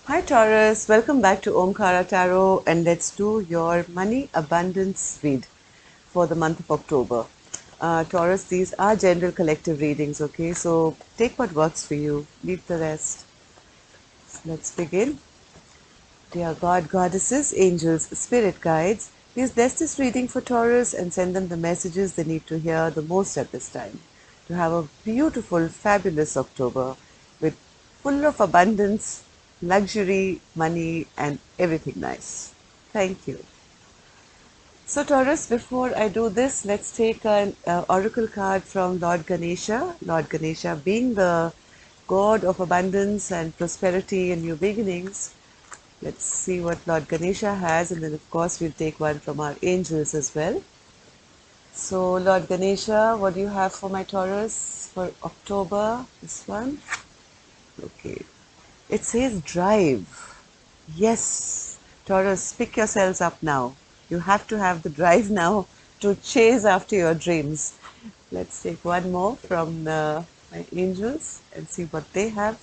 Hi Taurus, welcome back to Omkara Tarot and let's do your money abundance read for the month of October. Taurus, these are general collective readings, okay? So take what works for you, leave the rest. Let's begin. Dear God, goddesses, angels, spirit guides, please bless this reading for Taurus and send them the messages they need to hear the most at this time. To have a beautiful, fabulous October with full of abundance, luxury, money, and everything nice. Thank you. So Taurus, before I do this, let's take an oracle card from Lord Ganesha. Lord Ganesha being the god of abundance and prosperity and new beginnings. Let's see what Lord Ganesha has, and then of course we'll take one from our angels as well. So Lord Ganesha, what do you have for my Taurus for October? This one? Okay. It says drive. Yes. Taurus, pick yourselves up now. You have to have the drive now to chase after your dreams. Let's take one more from my angels and see what they have.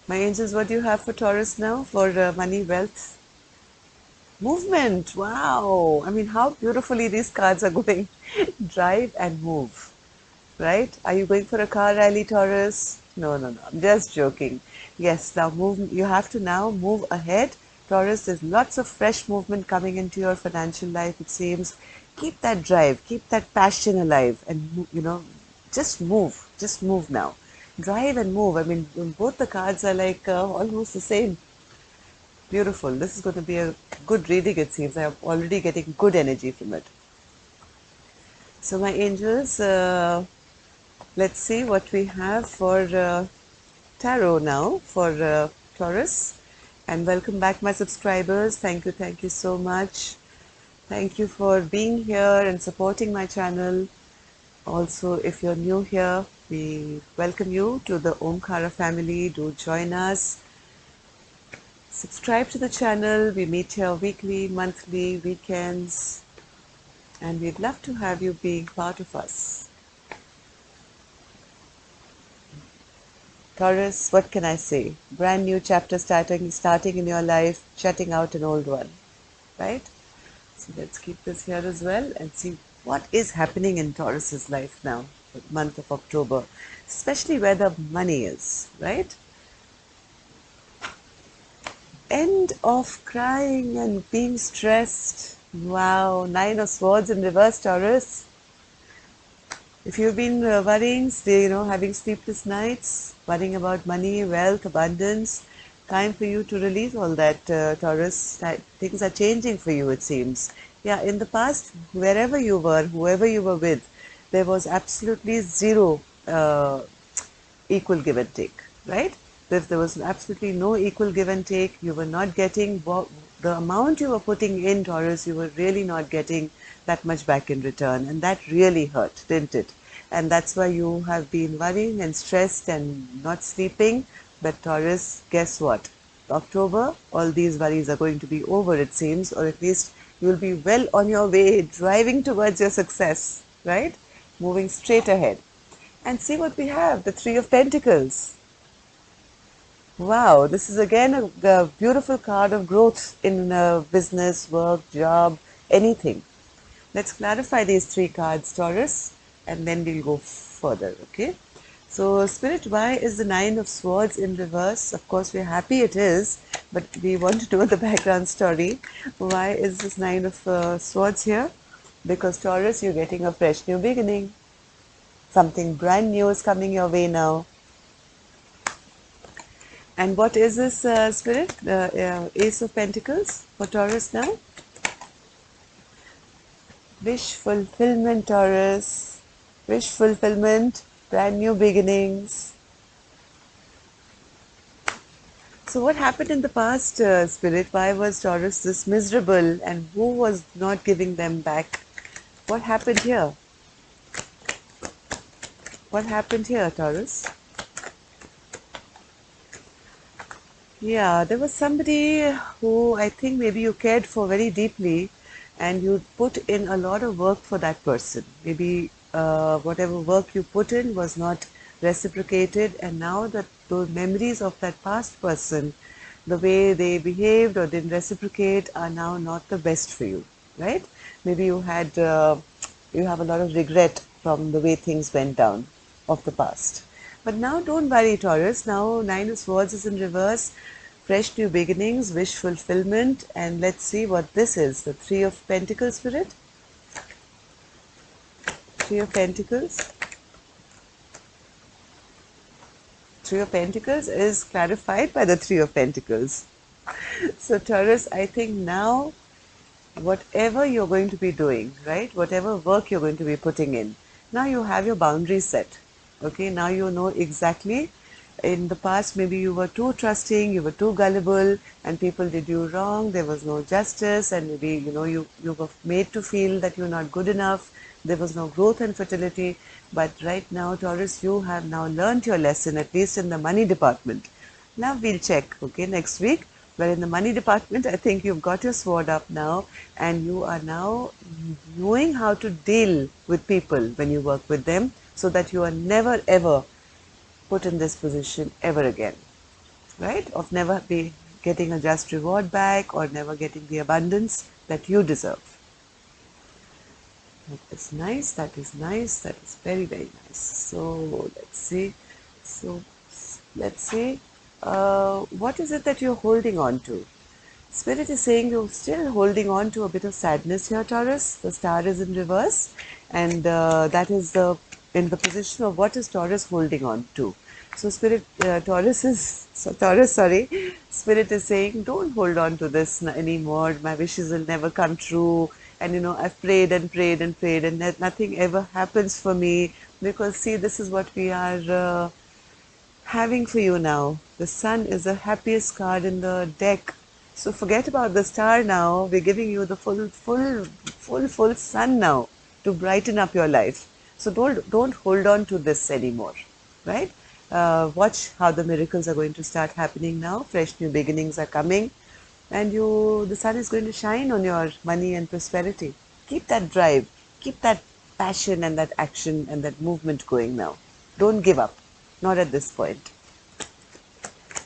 My angels, what do you have for Taurus now for money, wealth? Movement. Wow. I mean, how beautifully these cards are going. Drive and move. Right? Are you going for a car rally, Taurus? No, no, no. I'm just joking. Yes, now move. You have to now move ahead. Taurus, there's lots of fresh movement coming into your financial life, it seems. Keep that drive, keep that passion alive, and, just move. Just move now. Drive and move. I mean, both the cards are like almost the same. Beautiful. This is going to be a good reading, it seems. I'm already getting good energy from it. So, my angels, let's see what we have for tarot now for Taurus. And welcome back, my subscribers. Thank you so much. Thank you for being here and supporting my channel. Also, if you're new here, we welcome you to the Omkara family. Do join us. Subscribe to the channel. We meet here weekly, monthly, weekends, and we'd love to have you being part of us. Taurus, what can I say? Brand new chapter starting in your life, shutting out an old one, right? So let's keep this here as well and see what is happening in Taurus's life now, the month of October, especially where the money is, right? End of crying and being stressed. Wow, Nine of Swords in reverse, Taurus. If you've been worrying, having sleepless nights, worrying about money, wealth, abundance, time for you to release all that, Taurus. Things are changing for you, it seems. Yeah, in the past, wherever you were, whoever you were with, there was absolutely zero equal give and take, right? If there was absolutely no equal give and take, you were not getting the amount you were putting in, Taurus, you were really not getting that much back in return. And that really hurt, didn't it? And that's why you have been worrying and stressed and not sleeping. But Taurus, guess what? October, all these worries are going to be over, it seems, or at least you will be well on your way, driving towards your success, right? Moving straight ahead. And see what we have, the Three of Pentacles. Wow, this is again a beautiful card of growth in business, work, job, anything. Let's clarify these three cards, Taurus, and then we'll go further, okay? So, Spirit, why is the Nine of Swords in reverse? Of course, we're happy it is, but we want to know the background story. Why is this Nine of Swords here? Because, Taurus, you're getting a fresh new beginning. Something brand new is coming your way now. And what is this spirit? Ace of Pentacles for Taurus now? Wish fulfillment, Taurus. Wish fulfillment, brand new beginnings. So what happened in the past, Spirit? Why was Taurus this miserable and who was not giving them back? What happened here? What happened here, Taurus? Yeah, there was somebody who I think maybe you cared for very deeply and you put in a lot of work for that person. Maybe whatever work you put in was not reciprocated, and now that those memories of that past person, the way they behaved or didn't reciprocate, are now not the best for you, right? Maybe you have a lot of regret from the way things went down of the past. But now don't worry, Taurus. Now Nine of Swords is in reverse. Fresh new beginnings, wish fulfillment, and let's see what this is. The Three of Pentacles, Spirit. Three of Pentacles. Three of Pentacles is clarified by the Three of Pentacles. So Taurus, I think now whatever you're going to be doing, right? Whatever work you're going to be putting in, now you have your boundaries set. Okay, now you know exactly. In the past, maybe you were too trusting, you were too gullible, and people did you wrong. There was no justice, and maybe you were made to feel that you're not good enough. There was no growth and fertility. But right now, Taurus, you have now learned your lesson, at least in the money department. Now we'll check, okay, next week. But in the money department, I think you've got your sword up now, and you are now knowing how to deal with people when you work with them, so that you are never ever put in this position ever again, right? Of never be getting a just reward back or never getting the abundance that you deserve. That is nice, that is nice, that is very, very nice. So let's see. So let's see. What is it that you're holding on to? Spirit is saying you're still holding on to a bit of sadness here, Taurus. The star is in reverse, and that is in the position of what is Taurus holding on to. So Spirit is saying, don't hold on to this anymore. My wishes will never come true. And I've prayed and prayed and prayed, and nothing ever happens for me. Because see, this is what we are having for you now. The sun is the happiest card in the deck. So forget about the star now. We're giving you the full sun now to brighten up your life. So don't hold on to this anymore, right? Watch how the miracles are going to start happening now. Fresh new beginnings are coming, and the sun is going to shine on your money and prosperity. Keep that drive, keep that passion and that action and that movement going now. Don't give up, not at this point.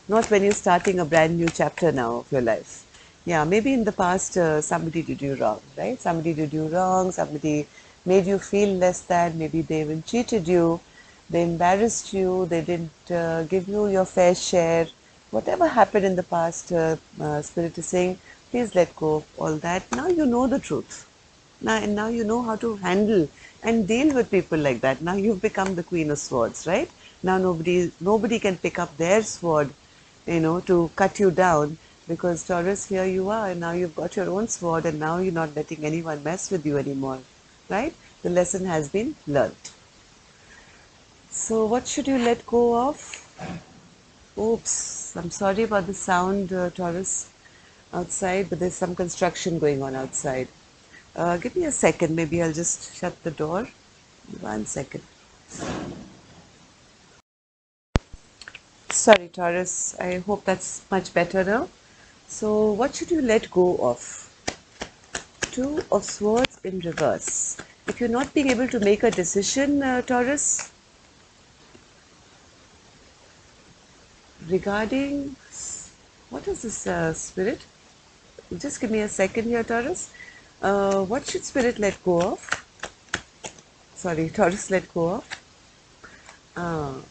Not when you're starting a brand new chapter now of your life. Yeah, maybe in the past somebody did you wrong, right? Somebody did you wrong, somebody made you feel less than, maybe they even cheated you, they embarrassed you, they didn't give you your fair share. Whatever happened in the past, Spirit is saying, please let go of all that. Now you know the truth. Now you know how to handle and deal with people like that. Now you've become the Queen of Swords, right? Now nobody can pick up their sword, to cut you down, because Taurus, here you are, and now you've got your own sword, and now you're not letting anyone mess with you anymore, right? The lesson has been learnt. So what should you let go of? Oops, I'm sorry about the sound, Taurus, outside, but there's some construction going on outside. Give me a second, maybe I'll just shut the door. 1 second. Sorry, Taurus, I hope that's much better now. So what should you let go of? Two of Swords in reverse. If you're not being able to make a decision, Taurus, regarding, what is this, Spirit? Just give me a second here, Taurus. What should Spirit let go of? Sorry, Taurus let go of.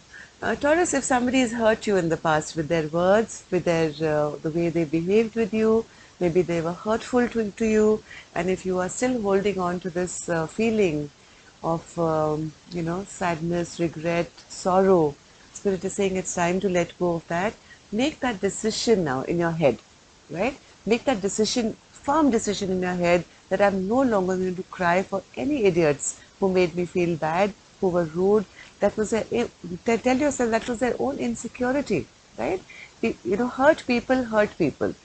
Taurus, if somebody has hurt you in the past with their words, with the way they behaved with you, maybe they were hurtful to you, and if you are still holding on to this feeling of, sadness, regret, sorrow, Spirit is saying it's time to let go of that. Make that decision now in your head, right? Make that decision, firm decision in your head, that I'm no longer going to cry for any idiots who made me feel bad, who were rude. That was tell yourself that was their own insecurity, right? Hurt people hurt people.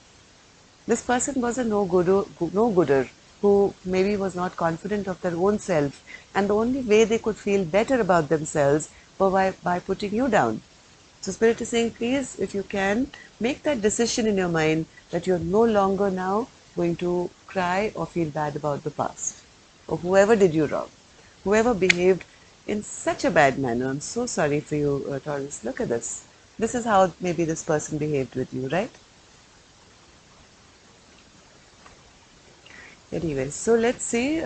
This person was a no-gooder who maybe was not confident of their own self, and the only way they could feel better about themselves was by putting you down. So Spirit is saying, please, if you can, make that decision in your mind that you're no longer now going to cry or feel bad about the past, or whoever did you wrong, whoever behaved in such a bad manner. I'm so sorry for you, Taurus. Look at this. This is how maybe this person behaved with you, right? Anyway, so let's see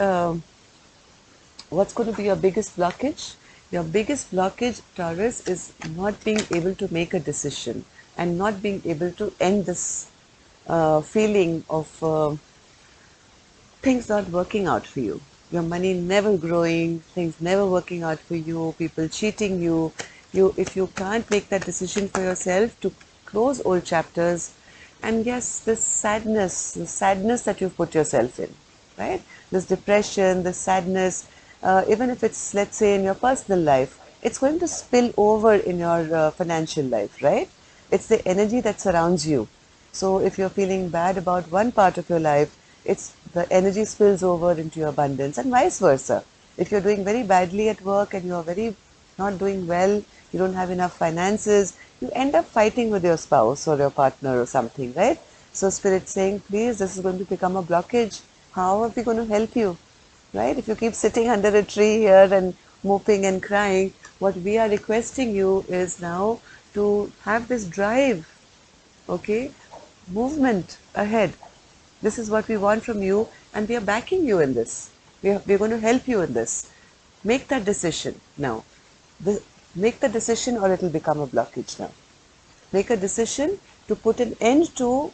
what's going to be your biggest blockage. Your biggest blockage, Taurus, is not being able to make a decision and not being able to end this feeling of things not working out for you. Your money never growing, things never working out for you, people cheating you. If you can't make that decision for yourself to close old chapters, and yes, the sadness that you've put yourself in, right? This depression, this sadness, even if it's, let's say, in your personal life, it's going to spill over in your financial life, right? It's the energy that surrounds you. So if you're feeling bad about one part of your life, it's the energy spills over into your abundance, and vice versa. If you're doing very badly at work and you're very not doing well, you don't have enough finances, you end up fighting with your spouse or your partner or something, right? So Spirit saying, please, this is going to become a blockage. How are we going to help you? Right? If you keep sitting under a tree here and moping and crying, what we are requesting you is now to have this drive, okay? Movement ahead. This is what we want from you, and we are backing you in this. We're going to help you in this. Make that decision now. Make the decision, or it will become a blockage now. Make a decision to put an end to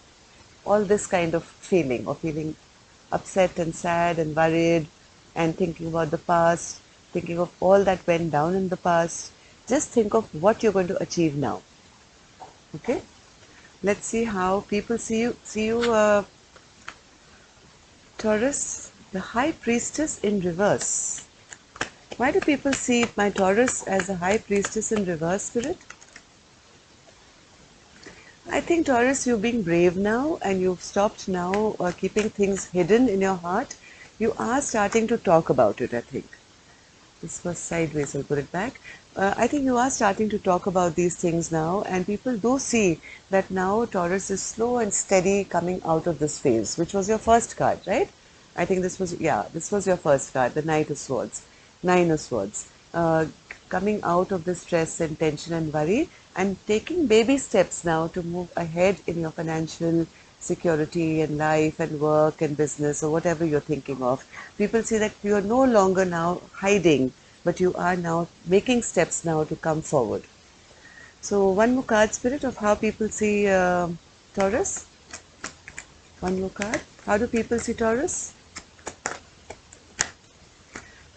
all this kind of feeling, or feeling upset and sad and worried and thinking about the past, thinking of all that went down in the past. Just think of what you're going to achieve now. Okay? Let's see how people see you, Taurus, the High Priestess in reverse. Why do people see my Taurus as a High Priestess in reverse, Spirit? I think, Taurus, you're being brave now and you've stopped now keeping things hidden in your heart. You are starting to talk about it, I think. This was sideways, I'll put it back. I think you are starting to talk about these things now, and people do see that now Taurus is slow and steady coming out of this phase, which was your first card, right? I think this was, yeah, this was your first card, the Knight of Swords, Nine of Swords. Coming out of the stress and tension and worry and taking baby steps now to move ahead in your financial security and life and work and business or whatever you're thinking of. People see that you are no longer now hiding, but you are now making steps now to come forward. So one more card, Spirit, of how people see Taurus. One more card. How do people see Taurus?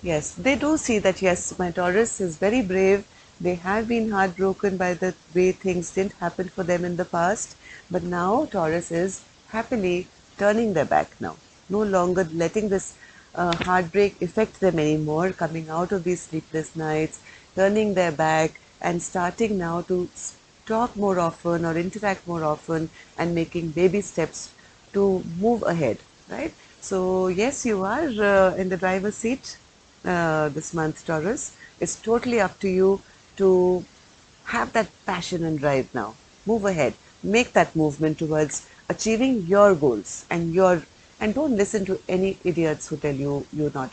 Yes, they do see that, yes, my Taurus is very brave. They have been heartbroken by the way things didn't happen for them in the past. But now Taurus is happily turning their back now. No longer letting this heartbreak affect them anymore, coming out of these sleepless nights, turning their back and starting now to talk more often or interact more often and making baby steps to move ahead, right? So yes, you are in the driver's seat this month, Taurus. It's totally up to you to have that passion and drive now. Move ahead. Make that movement towards achieving your goals and don't listen to any idiots who tell you you're not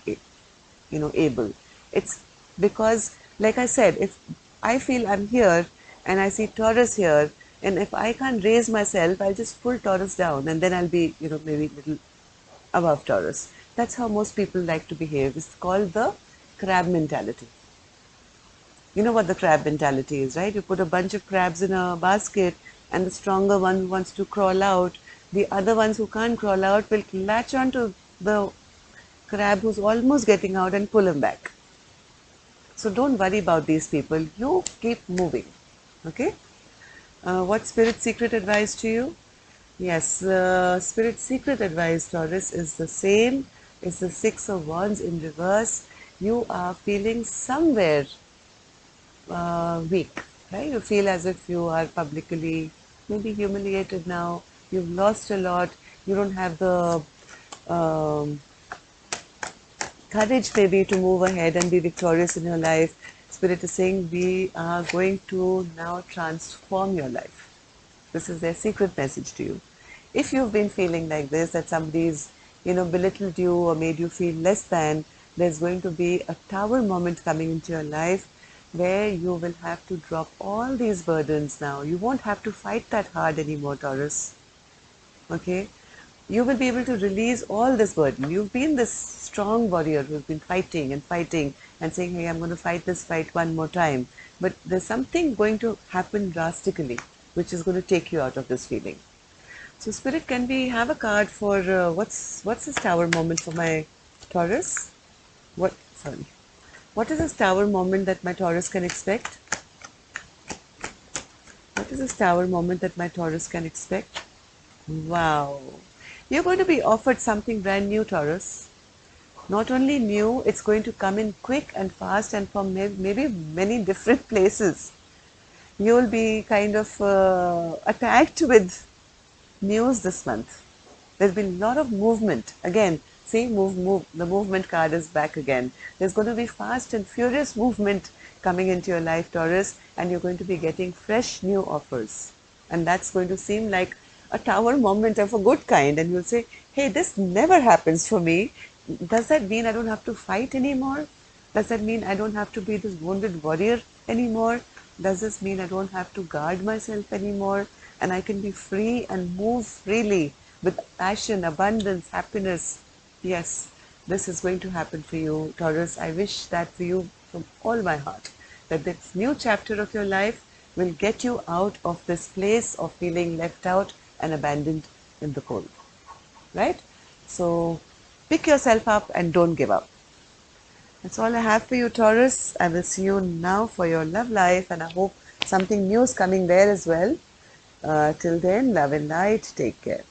able. It's because, like I said, if I feel I'm here and I see Taurus here, and if I can't raise myself, I'll just pull Taurus down and then I'll be, maybe little above Taurus. That's how most people like to behave. It's called the crab mentality. You know what the crab mentality is, right? You put a bunch of crabs in a basket and the stronger one wants to crawl out. The other ones who can't crawl out will latch onto the crab who's almost getting out and pull him back. So don't worry about these people. You keep moving. Okay? What Spirit secret advice to you? Yes, Spirit secret advice, Taurus, is the same. It's the Six of Wands in reverse. You are feeling somewhere weak, right? You feel as if you are publicly maybe humiliated now. You've lost a lot. You don't have the um, courage maybe to move ahead and be victorious in your life. Spirit is saying we are going to now transform your life. This is their secret message to you. If you've been feeling like this, that somebody's, belittled you or made you feel less than, there's going to be a tower moment coming into your life. where you will have to drop all these burdens now. You won't have to fight that hard anymore, Taurus. Okay? You will be able to release all this burden. You've been this strong warrior who's been fighting and saying, hey, I'm going to fight this fight one more time. But there's something going to happen drastically, which is going to take you out of this feeling. So, Spirit, can we have a card for what's this tower moment for my Taurus? Sorry. What is this tower moment that my Taurus can expect? What is this tower moment that my Taurus can expect? Wow. You're going to be offered something brand new, Taurus. Not only new, it's going to come in quick and fast and from maybe many different places. You'll be kind of attacked with news this month. There's been a lot of movement. Again, see, move. The movement card is back again. There's going to be fast and furious movement coming into your life, Taurus, and you're going to be getting fresh new offers. And that's going to seem like a tower moment of a good kind. And you'll say, hey, this never happens for me. Does that mean I don't have to fight anymore? Does that mean I don't have to be this wounded warrior anymore? Does this mean I don't have to guard myself anymore? And I can be free and move freely with passion, abundance, happiness. Yes, this is going to happen for you, Taurus. I wish that for you from all my heart, that this new chapter of your life will get you out of this place of feeling left out and abandoned in the cold. Right? So pick yourself up and don't give up. That's all I have for you, Taurus. I will see you now for your love life, and I hope something new is coming there as well. Till then, love and light. Take care.